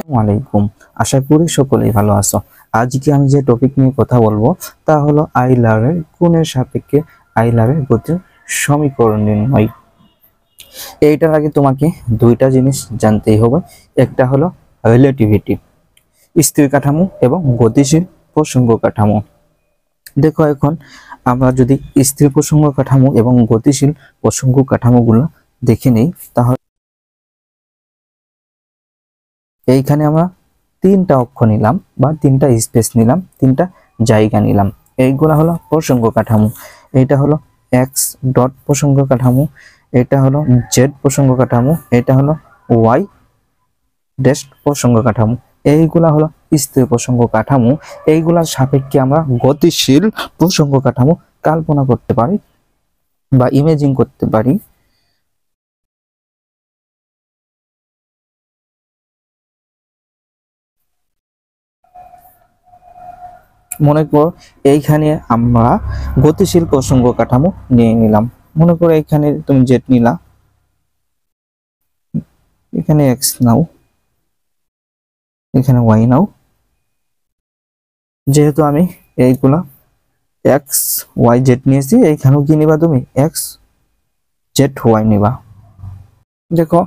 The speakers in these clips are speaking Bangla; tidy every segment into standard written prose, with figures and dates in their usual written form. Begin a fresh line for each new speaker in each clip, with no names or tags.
ওয়ালাইকুম। আশা করি সকলেই ভালো আছো। আজকে আমি যে টপিক নিয়ে কথা বলবো তা হলো আইলারের কোণের সাপেক্ষে আইলারের গতির সমীকরণ নির্ণয়। এইটার আগে তোমাকে দুইটা জিনিস জানতেই হবে। একটা হলো রিলেটিভিটি, স্থির কাঠামো এবং গতিশীল প্রসঙ্গ কাঠামো। দেখো এখন আমরা যদি স্থির প্রসঙ্গ কাঠামো এবং গতিশীল প্রসঙ্গ কাঠামোগুলো দেখে নেই, তাহলে এইখানে আমরা তিনটা অক্ষ নিলাম বা তিনটা স্পেস নিলাম, তিনটা জায়গা নিলাম। এইগুলা হলো প্রসঙ্গ কাঠামো। এটা হলো এক্স ডট প্রসঙ্গ কাঠামো, এটা হলো জেড প্রসঙ্গ কাঠামো, এটা হলো ওয়াই ড্যাশ প্রসঙ্গ কাঠামো। এইগুলা হলো স্থির প্রসঙ্গ কাঠামো। এইগুলার সাপেক্ষে আমরা গতিশীল প্রসঙ্গ কাঠামো কল্পনা করতে পারি বা ইমেজিং করতে পারি। মনে করো এইখানে আমরা গতিশীল প্রসঙ্গ কাঠামো নিয়ে নিলাম। মনে করো এখানে তুমি জেড নিলা, এখানে এক্স নাও, এখানে ওয়াই নাও। যেহেতু আমি এইগুলা এক্স ওয়াই জেড নিয়েছি, এইখানেও কি নিবা তুমি এক্স জেড ওয়াই নিবা। দেখো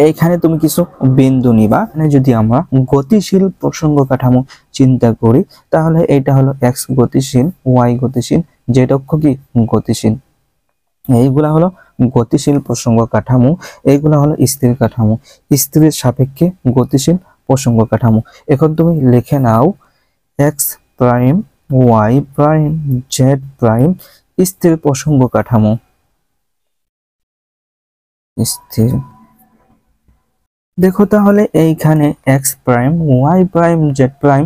এইখানে তুমি কিছু বিন্দু নিবা। যদি আমরা গতিশীল প্রসঙ্গ কাঠামো চিন্তা করি, তাহলে এটা হলো এক্স গতিশীল, ওয়াই গতিশীল, জেড অক্ষ কি গতিশীল। এইগুলা হলো গতিশীল প্রসঙ্গ কাঠামো, এইগুলা হলো স্থির কাঠামো। স্থিরের সাপেক্ষে গতিশীল প্রসঙ্গ কাঠামো। এখন তুমি লিখে নাও x prime y prime z prime স্থির প্রসঙ্গ কাঠামো। স্থির। দেখো তাহলে এইখানে x prime y prime z prime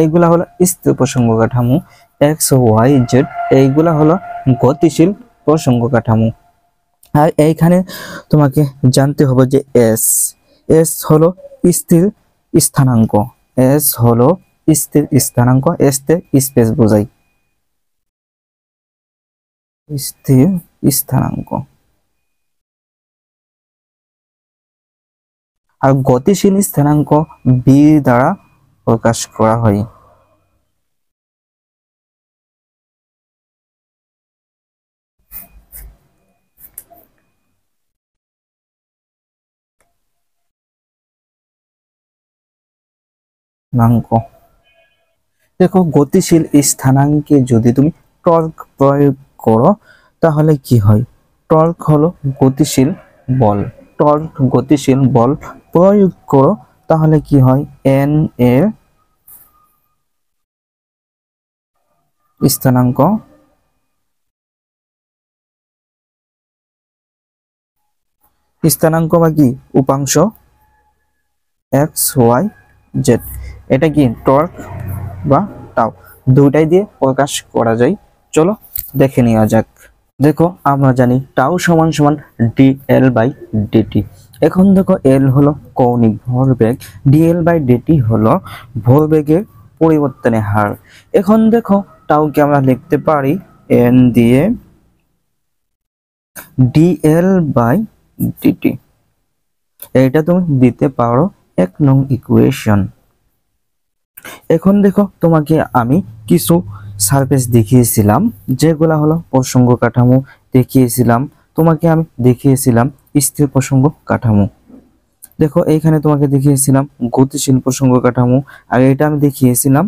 এইগুলা হলো স্থির প্রসঙ্গ কাঠামো, এক্স ওয়াই জেড এইগুলা হলো গতিশীল প্রসঙ্গ কাঠামো। আর এইখানে তোমাকে জানতে হবে যে এস এস হলো স্থির স্থানাঙ্ক, এস হলো স্থির স্থানাঙ্ক, এস তে স্পেস বোঝায়, স্থির স্থানাঙ্ক। আর গতিশীল স্থানাঙ্ক বি দ্বারা প্রকাশ করা হয়। দেখো গতিশীল স্থানাঙ্কে যদি তুমি টর্ক প্রয়োগ করো তাহলে কি হয়? টর্ক হলো গতিশীল বল, টর্ক গতিশীল বল প্রয়োগ করো তাহলে কি হয়? এন এর স্থানাঙ্ক বা কি উপাংশ এক্স ওয়াই জেড, এটা কি টর্ক বা টাও, দুটাই দিয়ে প্রকাশ করা যায়। চলো দেখে নেওয়া যাক। দেখো আমরা জানি টাউ সমান সমান ডিএল বাই ডিটি। এখন দেখো এল হলো কৌণিক ভরবেগ, ডিএল বাই ডিটি হলো ভরবেগের পরিবর্তনের হার। এখন দেখো টাউকে আমরা লিখতে পারি এন দিয়ে ডিএল বাই ডিটি। এটা তুমি দিতে পারো 1 নং ইকুয়েশন। এখন দেখো তোমাকে আমি কিছু সারফেস দেখিয়েছিলাম, যেগুলা হলো প্রসঙ্গ কাঠামো দেখিয়েছিলাম, তোমাকে আমি দেখিয়েছিলাম স্থির প্রসঙ্গ কাঠামো। দেখো এইখানে তোমাকে দেখিয়েছিলাম গতিশীল প্রসঙ্গ কাঠামো, আর এটা আমি দেখিয়েছিলাম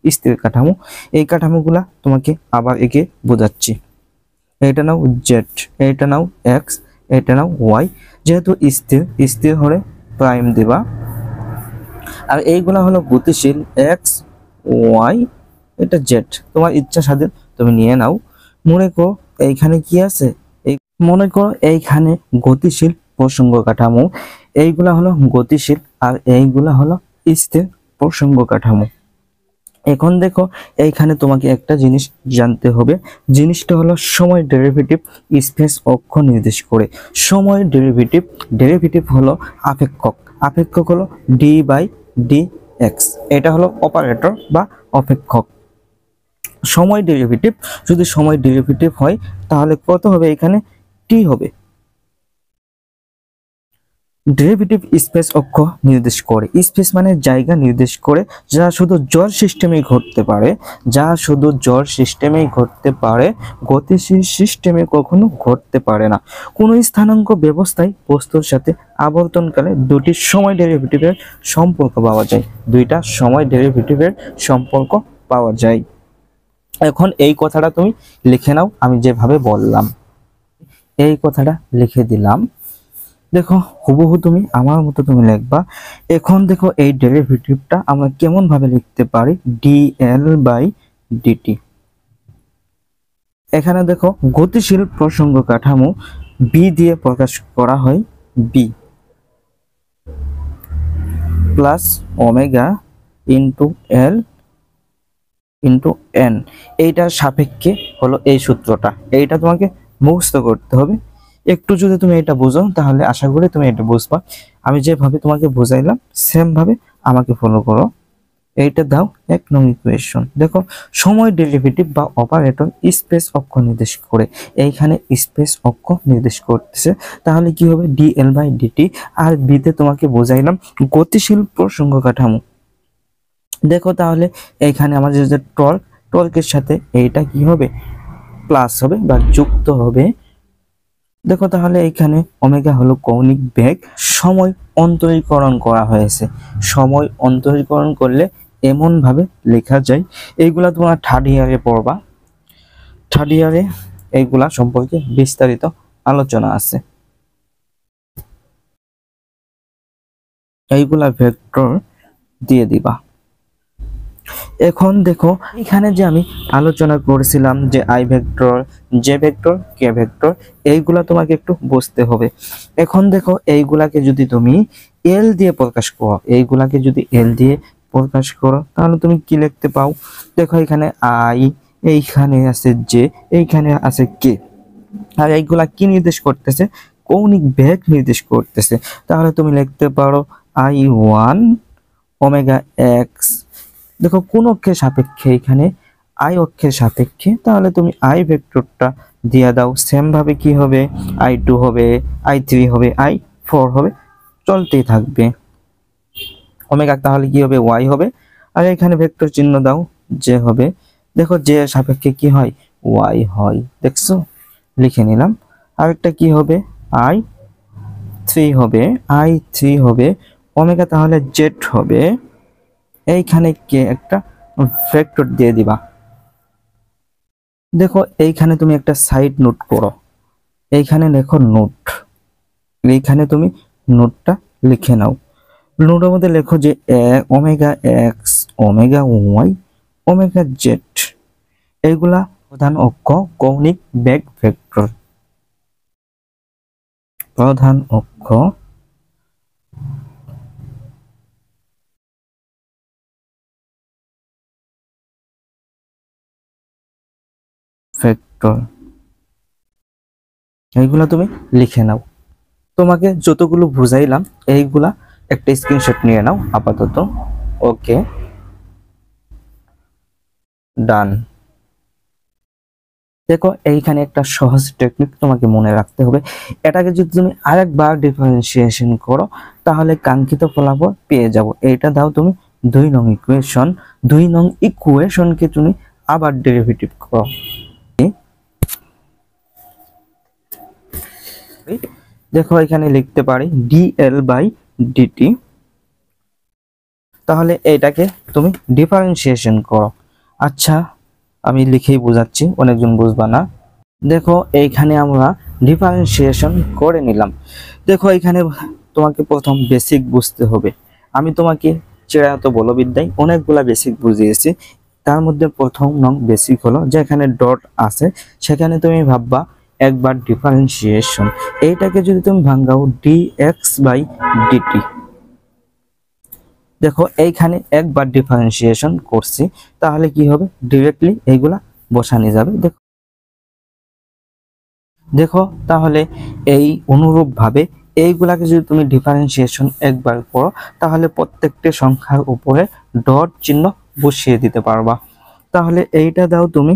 স্থির কাঠামো। এই কাঠামোগুলা তোমাকে আবার একে বোঝাচ্ছি। এটা নাও জেড, এটা নাও এক্স, এটা নাও ওয়াই। যেহেতু স্থির, স্থির হলে প্রাইম দিবা। আর এইগুলা হলো গতিশীল এক্স ওয়াই, এটা জেড, তোমার ইচ্ছা স্বাধীন তুমি নিয়ে নাও। মনে করো এইখানে কি আছে, মনে করো এইখানে গতিশীল প্রসঙ্গ কাঠামো, এইগুলা হলো গতিশীল আর এইগুলা হলো স্থির প্রসঙ্গ কাঠামো। এখন দেখো এইখানে তোমাকে একটা জিনিস জানতে হবে, জিনিসটা হলো সময় ডেরিভেটিভ স্পেস অক্ষ নির্দেশ করে। সময় ডেরিভেটিভ, ডেরিভেটিভ হলো আপেক্ষক, আপেক্ষক হলো ডি বাই ডি এক্স, এটা হলো অপারেটর বা অপেক্ষক। সময় ডেরিভেটিভ, যদি সময় ডেরিভেটিভ হয় তাহলে কত হবে? এখানে টি হবে। ডেরিভেটিভ স্পেস অক্ষ নির্দেশ করে। স্পেস মানে জায়গা নির্দেশ করে, যা শুধু জড় সিস্টেমেই ঘটতে পারে, যা শুধু জড় সিস্টেমেই ঘটতে পারে, গতিশীল সিস্টেমে কখনো ঘটতে পারে না। কোনো স্থানাঙ্ক ব্যবস্থায় বস্তুর সাথে আবর্তনকালে দুটি সময় ডেরিভেটিভের সম্পর্ক পাওয়া যায়, দুইটা সময় ডেরিভেটিভের সম্পর্ক পাওয়া যায়। এখন এই কথাটা তুমি লিখে নাও, আমি যেভাবে বললাম এই কথাটা লিখে দিলাম। দেখো হুবহু তুমি আমার মতো তুমি লিখবা। এখন দেখো এই ডেরিভেটিভটা আমরা কেমন ভাবে লিখতে পারি, dl বাই dt। এখানে দেখো গতিশীল প্রসঙ্গ কাঠামো b দিয়ে প্রকাশ করা হয়, b plus omega into l into n। এইটার সাপেক্ষে হলো এই সূত্রটা, এইটা তোমাকে মুখস্থ করতে হবে। একটু যদি তুমি এটা বুঝো তাহলে আশা করি তুমি এটা বুঝবা। আমি যেভাবে তোমাকে বুঝাইলাম সেম ভাবে আমাকে ফলো করো। এইটা দাও 1 নং ইকুয়েশন। দেখো সময় ডেরিভেটিভ বা অপারেটর স্পেস অক্ষ নির্দেশ করে, এইখানে স্পেস অক্ষ নির্দেশ করতেছে, তাহলে কি হবে dl বাই dt। আর বিতে তোমাকে বোঝাইলাম গতিশীল প্রসঙ্গ কাঠামো। দেখো তাহলে এইখানে আমাদের যে টর্কের সাথে এইটা কি হবে, প্লাস হবে বা যুক্ত হবে। দেখো তাহলে এখানে ওমেগা হলো কৌণিক বেগ, সময় অন্তরীকরণ করা হয়েছে। সময় অন্তরীকরণ করলে এমন ভাবে লেখা যায়, এইগুলা তোমরা থার্ড ইয়ারে পড়বা। থার্ড ইয়ারে এইগুলা সম্পর্কে বিস্তারিত আলোচনা আছে। এইগুলা ভেক্টর দিয়ে দিবা। এখন দেখো এখানে যে আমি আলোচনা করেছিলাম যে I vector, J vector, K vector, এইগুলা তোমাকে একটু বুঝতে হবে। এখন দেখো এইগুলাকে যদি তুমি এল দিয়ে প্রকাশ করো, এইগুলাকে যদি এল দিয়ে প্রকাশ করো তাহলে তুমি কি লিখতে পাও, দেখো এখানে আই, এইখানে আছে জে, এইখানে আছে কে। আর এইগুলা কি নির্দেশ করতেছে, কৌণিক বেগ নির্দেশ করতেছে। তাহলে তুমি লিখতে পারো I1 ওমেগা এক্স। দেখো কোন অক্ষের সাপেক্ষে, এখানে আই অক্ষের সাপেক্ষে, তাহলে তুমি আই ভেক্টরটা দিয়ে দাও। সেম ভাবে কি হবে, I2 হবে, I3 হবে, I4 হবে, চলতেই থাকবে। ওমেগা তাহলে কি হবে, ওয়াই হবে। আর এখানে ভেক্টর চিহ্ন দাও, যে হবে। দেখো যে সাপেক্ষে কি হয়, ওয়াই হয়, দেখছো লিখে নিলাম। আরেকটা কি হবে, I3 হবে, I3 হবে, ওমেগা তাহলে জেড হবে। এইখানে কে একটা ভেক্টর দিয়ে দিবা। দেখো এইখানে তুমি একটা সাইড নোট করো, এইখানে লেখো নোট, এইখানে তুমি নোটটা লিখে নাও। নোটের মধ্যে লেখো যে omega X, omega Y, omega Z, এইগুলা প্রধান অক্ষ কৌণিক বেগ ভেক্টর। প্রধান অক্ষ ভেক্টর, এইগুলা তুমি লিখে নাও। তোমাকে যতগুলো বুঝাইলাম এইগুলা একটা স্ক্রিনশট নিয়ে নাও আপাতত। ওকে, ডান। দেখো এইখানে একটা সহজ টেকনিক তোমাকে মনে রাখতে হবে, এটাকে যদি তুমি আরেকবার ডিফারেন্সিয়েশন করো তাহলে কাঙ্ক্ষিত ফলাফল পেয়ে যাব। এইটা দাও তুমি 2 নং ইকুয়েশন, 2 নং ইকুয়েশনকে তুমি আবার ডেরিভেটিভ করো। দেখো এখানে লিখতে পারি dl বাই dt। তাহলে এটাকে তুমি ডিফারেন্সিয়েশন করো। আচ্ছা আমি লিখেই বোঝাচ্ছি, অনেকজন বুঝবা না। দেখো এইখানে আমরা ডিফারেন্সিয়েশন করে নিলাম। দেখো এখানে তোমাকে প্রথম বেসিক বুঝতে হবে। আমি তোমাকে চিরায়ত বলবিদ্যায় অনেকগুলা বেসিক বুঝিয়েছি, তার মধ্যে প্রথম নং বেসিক হলো যেখানে ডট আছে সেখানে তুমি ভাববা একবার ডিফারেন্সিয়েশন, এইটাকে যদি তুমি ভাঙাও dx বাই dt। দেখো এইখানে একবার ডিফারেন্সিয়েশন করছি, তাহলে কি হবে, ডিরেক্টলি এইগুলা বসানো যাবে। দেখো দেখো তাহলে এই অনুরূপ ভাবে এইগুলাকে যদি তুমি ডিফারেন্সিয়েশন একবার করো তাহলে প্রত্যেকটি সংখ্যার উপরে ডট চিহ্ন বসিয়ে দিতে পারবা। তাহলে এইটা দাও তুমি,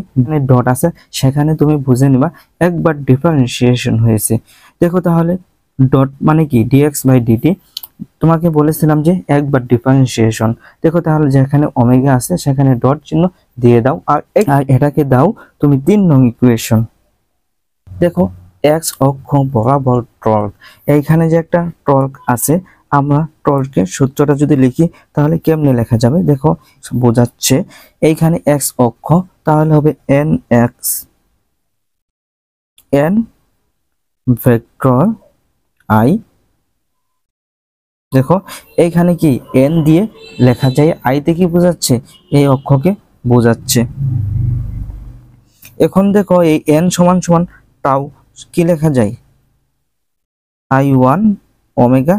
ডট আছে সেখানে তুমি বুঝে নিবা একবার ডিফারেন্সিয়েশন হয়েছে। দেখো তাহলে ডট মানে কি ডিএক্স বাই ডিটি, তোমাকে বলেছিলাম যে একবার ডিফারেন্সিয়েশন। দেখো তাহলে যেখানে ওমেগা আছে সেখানে ডট চিহ্ন দিয়ে দাও, আর এটাকে দাও তুমি 3 নং ইকুয়েশন। দেখো এক্স অক্ষ বরাবর টর্ক, এইখানে যে একটা টর্ক আছে, আমরা টর্কের সূত্রটা যদি লিখি তাহলে কেমনে লেখা যাবে দেখো বোঝাচ্ছে। এইখানে এক্স অক্ষ, তাহলে হবে N x, N vector I. দেখো এইখানে কি এন দিয়ে লেখা যায়, আইতে কি বোঝাচ্ছে, এই অক্ষকে বোঝাচ্ছে। এখন দেখো এই এন সমান সমান টাউ কি লেখা যায়, I1 ওমেগা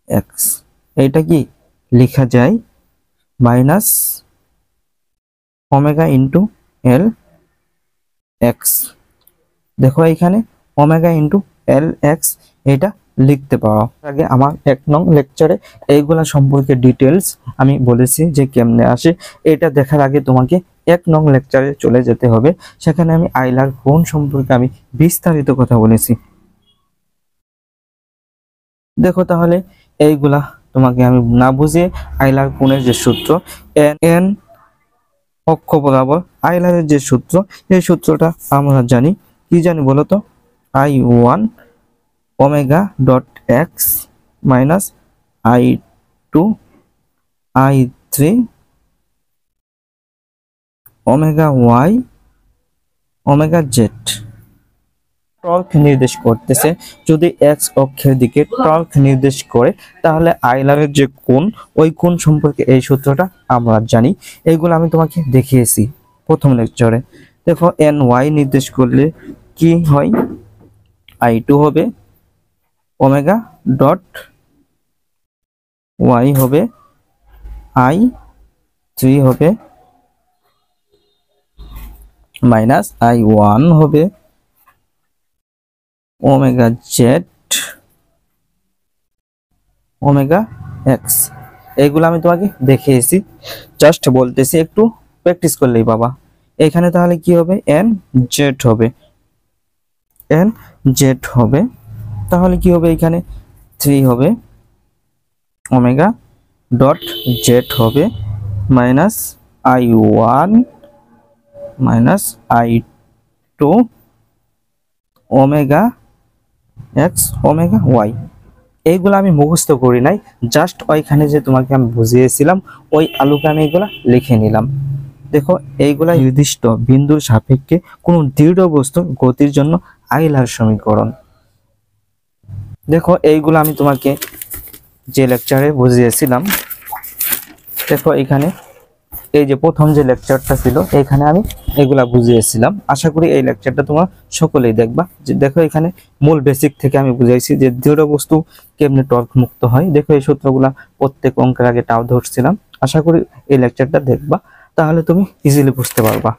এক্স, এইটা কি লেখা যায় minus omega into L X. দেখো এইখানে ওমেগা ইন্টু এল এক্স এটা লিখতে পারো। আগে আমার 1 নং লেকচারে এইগুলা সম্পর্কে ডিটেলস আমি বলেছি যে কেমনে আসে। এটা দেখার আগে তোমাকে 1 নং লেকচারে চলে যেতে হবে, সেখানে আমি আইলার কোণ সম্পর্কে আমি বিস্তারিত কথা বলেছি। দেখো তাহলে এইগুলা তোমাকে আমি না বুঝিয়ে আইলার কোণের যে সূত্র এন অক্ষ বরাবর আইলারের যে সূত্র, এই সূত্রটা আমরা জানি, কি জানি বলো তো, I1 omega dot X minus I2 I3 omega Y omega Z. Torque নির্দেশ করতেছে, যদি এক্স অক্ষের দিকে টর্ক নির্দেশ করে তাহলে আইলারের যে কোণ, ওই কোণ সম্পর্কে এই সূত্রটা আমরা জানি। এইগুলো আমি তোমাকে দেখিয়েছি প্রথম লেকচারে। দেখো এন ওয়াই নির্দেশ করলে কি হয়, I2 হবে ওমেগা ডট ওয়াই হবে I3 হবে মাইনাস I1 হবে ওমেগা জেড ওমেগা এক্স। এইগুলো আমি তোমাকে দেখিয়েছি, জাস্ট বলতেছি, একটু প্র্যাকটিস করলেই বাবা। এখানে তাহলে কি হবে, এন জেড হবে, এন জেড হবে, তাহলে কি হবে, এখানে 3 হবে ওমেগা ডট জেড হবে minus I1 minus I2 omega X omega Y. এইগুলো আমি মুখস্থ করি নাই, জাস্ট ওইখানে যে তোমাকে আমি বুঝিয়েছিলাম ওই আলোকে আমি এগুলা লিখে নিলাম। দেখো এইগুলা নির্দিষ্ট বিন্দুর সাপেক্ষে কোন দৃঢ় বস্তুর গতির জন্য আইলার সমীকরণ। দেখো এইগুলো আমি তোমাকে যে লেকচারে বুঝিয়েছিলাম, দেখো এখানে এই যে প্রথম যে লেকচারটা ছিল এখানে আমি এগুলা বুঝিয়েছিলাম। আশা করি এই লেকচারটা তোমরা সকলেই দেখবা। যে দেখো এখানে মূল বেসিক থেকে আমি বুঝাইছি যে দৃঢ় বস্তু কেমনে টর্ক মুক্ত হয়। দেখো এই সূত্রগুলা প্রত্যেক অঙ্কের আগে তাও ধরছিলাম। আশা করি এই লেকচারটা দেখবা, তাহলে তুমি ইজিলি বুঝতে পারবা।